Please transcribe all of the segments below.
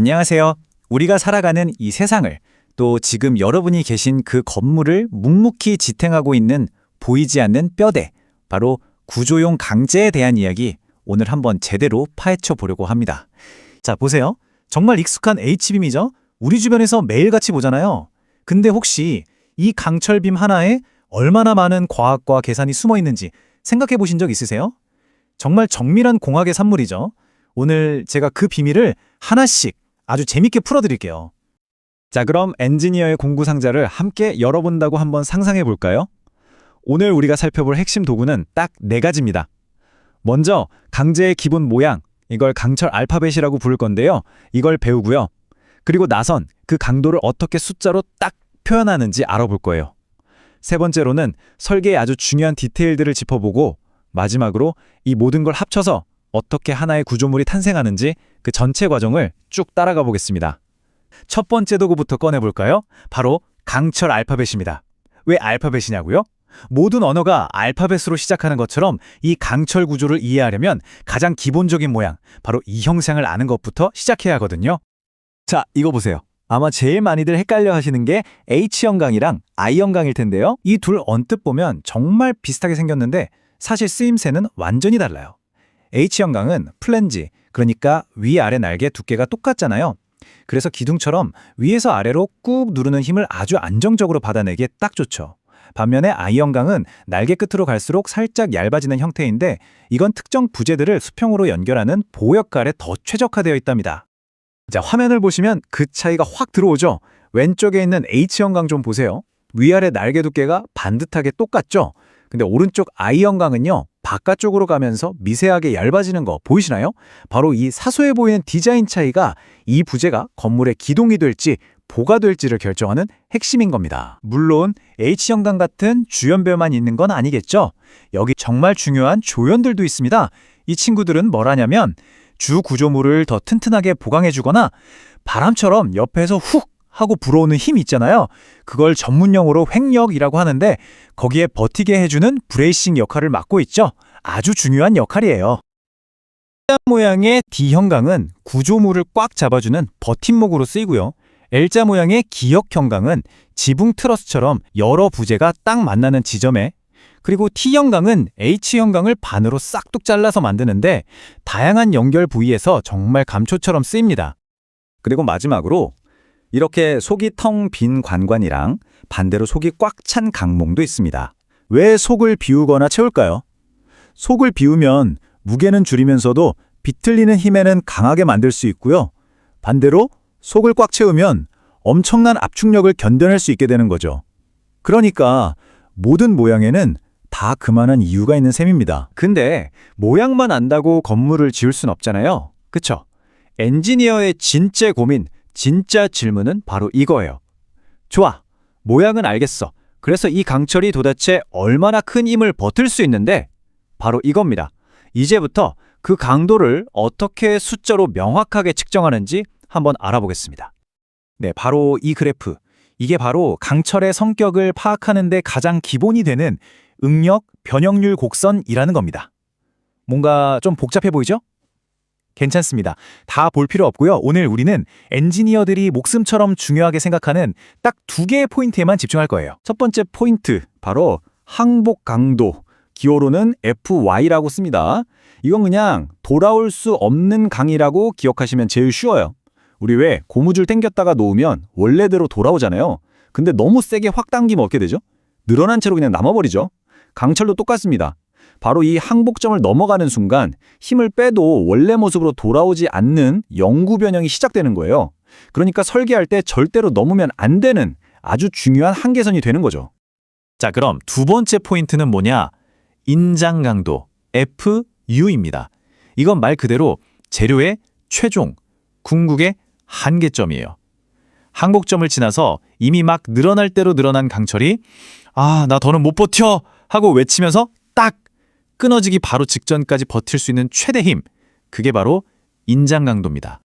안녕하세요. 우리가 살아가는 이 세상을, 또 지금 여러분이 계신 그 건물을 묵묵히 지탱하고 있는 보이지 않는 뼈대, 바로 구조용 강제에 대한 이야기, 오늘 한번 제대로 파헤쳐 보려고 합니다. 자, 보세요. 정말 익숙한 H빔이죠? 우리 주변에서 매일같이 보잖아요. 근데 혹시 이 강철빔 하나에 얼마나 많은 과학과 계산이 숨어 있는지 생각해 보신 적 있으세요? 정말 정밀한 공학의 산물이죠. 오늘 제가 그 비밀을 하나씩 아주 재밌게 풀어드릴게요. 자, 그럼 엔지니어의 공구 상자를 함께 열어본다고 한번 상상해 볼까요? 오늘 우리가 살펴볼 핵심 도구는 딱 4가지입니다. 먼저 강제의 기본 모양, 이걸 강철 알파벳이라고 부를 건데요. 이걸 배우고요. 그리고 나선 그 강도를 어떻게 숫자로 딱 표현하는지 알아볼 거예요. 세 번째로는 설계의 아주 중요한 디테일들을 짚어보고, 마지막으로 이 모든 걸 합쳐서 어떻게 하나의 구조물이 탄생하는지 그 전체 과정을 쭉 따라가 보겠습니다. 첫 번째 도구부터 꺼내볼까요? 바로 강철 알파벳입니다. 왜 알파벳이냐고요? 모든 언어가 알파벳으로 시작하는 것처럼 이 강철 구조를 이해하려면 가장 기본적인 모양, 바로 이 형상을 아는 것부터 시작해야 하거든요. 자, 이거 보세요. 아마 제일 많이들 헷갈려 하시는 게 H형강이랑 I형강일 텐데요. 이 둘 언뜻 보면 정말 비슷하게 생겼는데 사실 쓰임새는 완전히 달라요. H형강은 플랜지, 그러니까 위아래 날개 두께가 똑같잖아요. 그래서 기둥처럼 위에서 아래로 꾹 누르는 힘을 아주 안정적으로 받아내기에 딱 좋죠. 반면에 I형강은 날개 끝으로 갈수록 살짝 얇아지는 형태인데, 이건 특정 부재들을 수평으로 연결하는 보호 역할에 더 최적화되어 있답니다. 자, 화면을 보시면 그 차이가 확 들어오죠? 왼쪽에 있는 H형강 좀 보세요. 위아래 날개 두께가 반듯하게 똑같죠? 근데 오른쪽 I형강은요, 바깥쪽으로 가면서 미세하게 얇아지는 거 보이시나요? 바로 이 사소해 보이는 디자인 차이가 이 부재가 건물의 기둥이 될지 보가 될지를 결정하는 핵심인 겁니다. 물론 H형강 같은 주연별만 있는 건 아니겠죠? 여기 정말 중요한 조연들도 있습니다. 이 친구들은 뭘 하냐면 주 구조물을 더 튼튼하게 보강해주거나 바람처럼 옆에서 훅 하고 불어오는 힘이 있잖아요. 그걸 전문용어로 횡력이라고 하는데, 거기에 버티게 해주는 브레이싱 역할을 맡고 있죠. 아주 중요한 역할이에요. L자 모양의 D형강은 구조물을 꽉 잡아주는 버팀목으로 쓰이고요. L자 모양의 기역형강은 지붕 트러스처럼 여러 부재가 딱 만나는 지점에, 그리고 T형강은 H형강을 반으로 싹둑 잘라서 만드는데 다양한 연결 부위에서 정말 감초처럼 쓰입니다. 그리고 마지막으로 이렇게 속이 텅 빈 관관이랑 반대로 속이 꽉 찬 강몽도 있습니다. 왜 속을 비우거나 채울까요? 속을 비우면 무게는 줄이면서도 비틀리는 힘에는 강하게 만들 수 있고요. 반대로 속을 꽉 채우면 엄청난 압축력을 견뎌낼 수 있게 되는 거죠. 그러니까 모든 모양에는 다 그만한 이유가 있는 셈입니다. 근데 모양만 안다고 건물을 지을 순 없잖아요. 그쵸? 엔지니어의 진짜 고민, 진짜 질문은 바로 이거예요. 좋아, 모양은 알겠어. 그래서 이 강철이 도대체 얼마나 큰 힘을 버틸 수 있는데? 바로 이겁니다. 이제부터 그 강도를 어떻게 숫자로 명확하게 측정하는지 한번 알아보겠습니다. 네, 바로 이 그래프. 이게 바로 강철의 성격을 파악하는 데 가장 기본이 되는 응력 변형률 곡선이라는 겁니다. 뭔가 좀 복잡해 보이죠? 괜찮습니다. 다 볼 필요 없고요. 오늘 우리는 엔지니어들이 목숨처럼 중요하게 생각하는 딱 2개의 포인트에만 집중할 거예요. 첫 번째 포인트, 바로 항복 강도. 기호로는 FY라고 씁니다. 이건 그냥 돌아올 수 없는 강이라고 기억하시면 제일 쉬워요. 우리 왜 고무줄 당겼다가 놓으면 원래대로 돌아오잖아요. 근데 너무 세게 확 당기면 어떻게 되죠? 늘어난 채로 그냥 남아버리죠. 강철도 똑같습니다. 바로 이 항복점을 넘어가는 순간 힘을 빼도 원래 모습으로 돌아오지 않는 영구 변형이 시작되는 거예요. 그러니까 설계할 때 절대로 넘으면 안 되는 아주 중요한 한계선이 되는 거죠. 자, 그럼 두 번째 포인트는 뭐냐? 인장 강도, FU입니다. 이건 말 그대로 재료의 최종, 궁극의 한계점이에요. 항복점을 지나서 이미 막 늘어날 대로 늘어난 강철이 나 더는 못 버텨! 하고 외치면서 딱! 끊어지기 바로 직전까지 버틸 수 있는 최대 힘, 그게 바로 인장 강도입니다.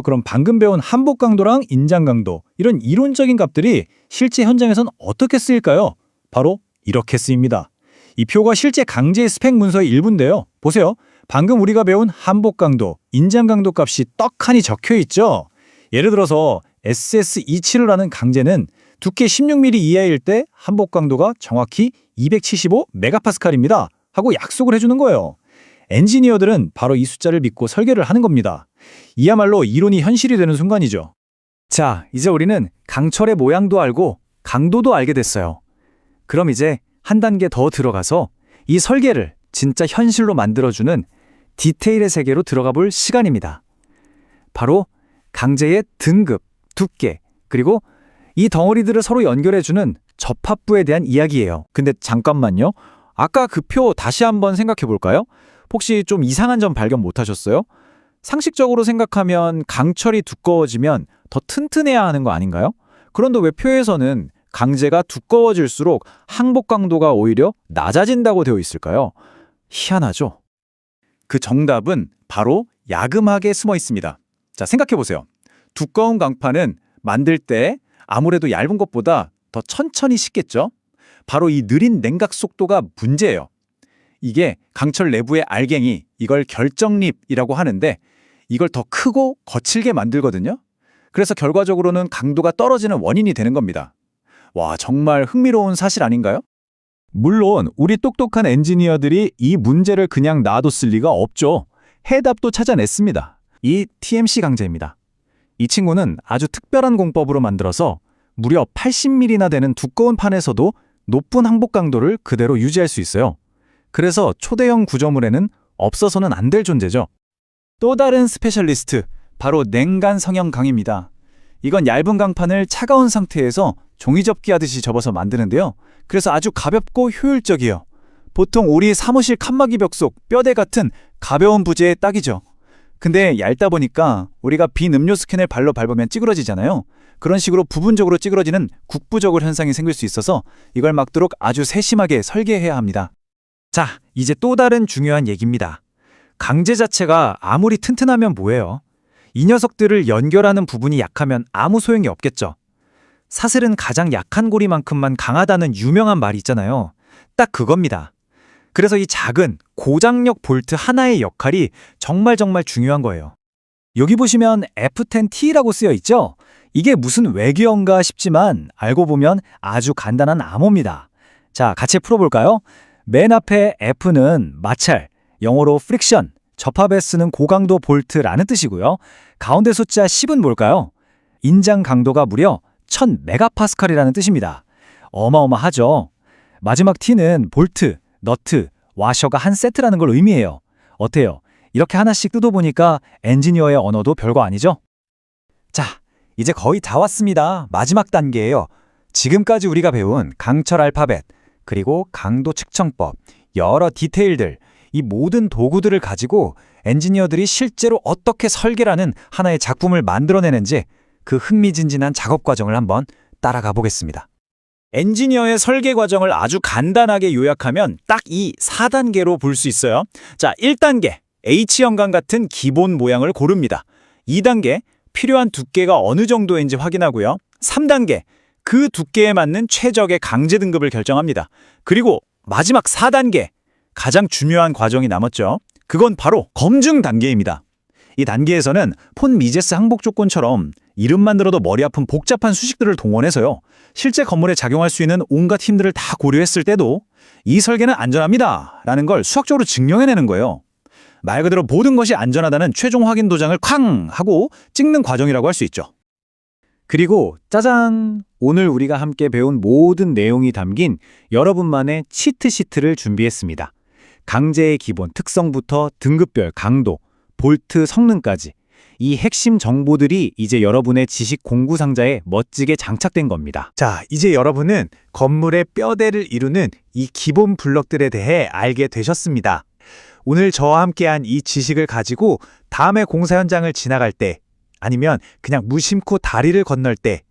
그럼 방금 배운 항복 강도랑 인장 강도, 이런 이론적인 값들이 실제 현장에선 어떻게 쓰일까요? 바로 이렇게 쓰입니다. 이 표가 실제 강제 스펙 문서의 일부인데요. 보세요. 방금 우리가 배운 항복 강도, 인장 강도 값이 떡하니 적혀 있죠? 예를 들어서 SS27이라는 강제는 두께 16mm 이하일 때 한복 강도가 정확히 275 메가파스칼입니다 하고 약속을 해주는 거예요. 엔지니어들은 바로 이 숫자를 믿고 설계를 하는 겁니다. 이야말로 이론이 현실이 되는 순간이죠. 자, 이제 우리는 강철의 모양도 알고 강도도 알게 됐어요. 그럼 이제 한 단계 더 들어가서 이 설계를 진짜 현실로 만들어주는 디테일의 세계로 들어가 볼 시간입니다. 바로 강제의 등급, 두께, 그리고 이 덩어리들을 서로 연결해주는 접합부에 대한 이야기예요. 근데 잠깐만요. 아까 그 표 다시 한번 생각해 볼까요? 혹시 좀 이상한 점 발견 못 하셨어요? 상식적으로 생각하면 강철이 두꺼워지면 더 튼튼해야 하는 거 아닌가요? 그런데 왜 표에서는 강제가 두꺼워질수록 항복 강도가 오히려 낮아진다고 되어 있을까요? 희한하죠? 그 정답은 바로 야금하게 숨어 있습니다. 자, 생각해 보세요. 두꺼운 강판은 만들 때 아무래도 얇은 것보다 더 천천히 식겠죠? 바로 이 느린 냉각 속도가 문제예요. 이게 강철 내부의 알갱이, 이걸 결정립이라고 하는데 이걸 더 크고 거칠게 만들거든요. 그래서 결과적으로는 강도가 떨어지는 원인이 되는 겁니다. 와, 정말 흥미로운 사실 아닌가요? 물론 우리 똑똑한 엔지니어들이 이 문제를 그냥 놔뒀을 리가 없죠. 해답도 찾아냈습니다. 이 TMC 강제입니다. 이 친구는 아주 특별한 공법으로 만들어서 무려 80mm나 되는 두꺼운 판에서도 높은 항복 강도를 그대로 유지할 수 있어요. 그래서 초대형 구조물에는 없어서는 안 될 존재죠. 또 다른 스페셜리스트, 바로 냉간 성형 강입니다. 이건 얇은 강판을 차가운 상태에서 종이접기 하듯이 접어서 만드는데요. 그래서 아주 가볍고 효율적이에요. 보통 우리 사무실 칸막이 벽 속 뼈대 같은 가벼운 부재에 딱이죠. 근데 얇다 보니까 우리가 빈 음료수 캔을 발로 밟으면 찌그러지잖아요. 그런 식으로 부분적으로 찌그러지는 국부적으로 현상이 생길 수 있어서 이걸 막도록 아주 세심하게 설계해야 합니다. 자, 이제 또 다른 중요한 얘기입니다. 강제 자체가 아무리 튼튼하면 뭐예요? 이 녀석들을 연결하는 부분이 약하면 아무 소용이 없겠죠. 사슬은 가장 약한 고리만큼만 강하다는 유명한 말이 있잖아요. 딱 그겁니다. 그래서 이 작은 고장력 볼트 하나의 역할이 정말 중요한 거예요. 여기 보시면 F10T라고 쓰여 있죠? 이게 무슨 외계어인가 싶지만 알고 보면 아주 간단한 암호입니다. 자, 같이 풀어볼까요? 맨 앞에 F는 마찰, 영어로 프릭션, 접합에 쓰는 고강도 볼트라는 뜻이고요. 가운데 숫자 10은 뭘까요? 인장 강도가 무려 1000메가파스칼이라는 뜻입니다. 어마어마하죠? 마지막 T는 볼트, 너트, 와셔가 한 세트라는 걸 의미해요. 어때요? 이렇게 하나씩 뜯어보니까 엔지니어의 언어도 별거 아니죠? 자, 이제 거의 다 왔습니다. 마지막 단계예요. 지금까지 우리가 배운 강철 알파벳, 그리고 강도 측정법, 여러 디테일들, 이 모든 도구들을 가지고 엔지니어들이 실제로 어떻게 설계라는 하나의 작품을 만들어내는지 그 흥미진진한 작업 과정을 한번 따라가 보겠습니다. 엔지니어의 설계 과정을 아주 간단하게 요약하면 딱 이 4단계로 볼 수 있어요. 자, 1단계, H형광 같은 기본 모양을 고릅니다. 2단계, 필요한 두께가 어느 정도인지 확인하고요. 3단계, 그 두께에 맞는 최적의 강제 등급을 결정합니다. 그리고 마지막 4단계, 가장 중요한 과정이 남았죠. 그건 바로 검증 단계입니다. 이 단계에서는 폰 미제스 항복 조건처럼 이름만 들어도 머리 아픈 복잡한 수식들을 동원해서요. 실제 건물에 작용할 수 있는 온갖 힘들을 다 고려했을 때도 이 설계는 안전합니다 라는 걸 수학적으로 증명해내는 거예요. 말 그대로 모든 것이 안전하다는 최종 확인 도장을 쾅 하고 찍는 과정이라고 할 수 있죠. 그리고 짜잔! 오늘 우리가 함께 배운 모든 내용이 담긴 여러분만의 치트시트를 준비했습니다. 강제의 기본 특성부터 등급별 강도, 볼트 성능까지 이 핵심 정보들이 이제 여러분의 지식 공구 상자에 멋지게 장착된 겁니다. 자, 이제 여러분은 건물의 뼈대를 이루는 이 기본 블럭들에 대해 알게 되셨습니다. 오늘 저와 함께한 이 지식을 가지고 다음에 공사 현장을 지나갈 때 아니면 그냥 무심코 다리를 건널 때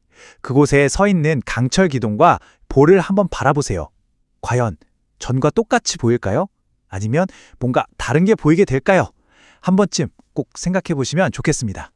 그곳에 서 있는 강철 기둥과 볼을 한번 바라보세요. 과연 전과 똑같이 보일까요? 아니면 뭔가 다른 게 보이게 될까요? 한 번쯤 꼭 생각해 보시면 좋겠습니다.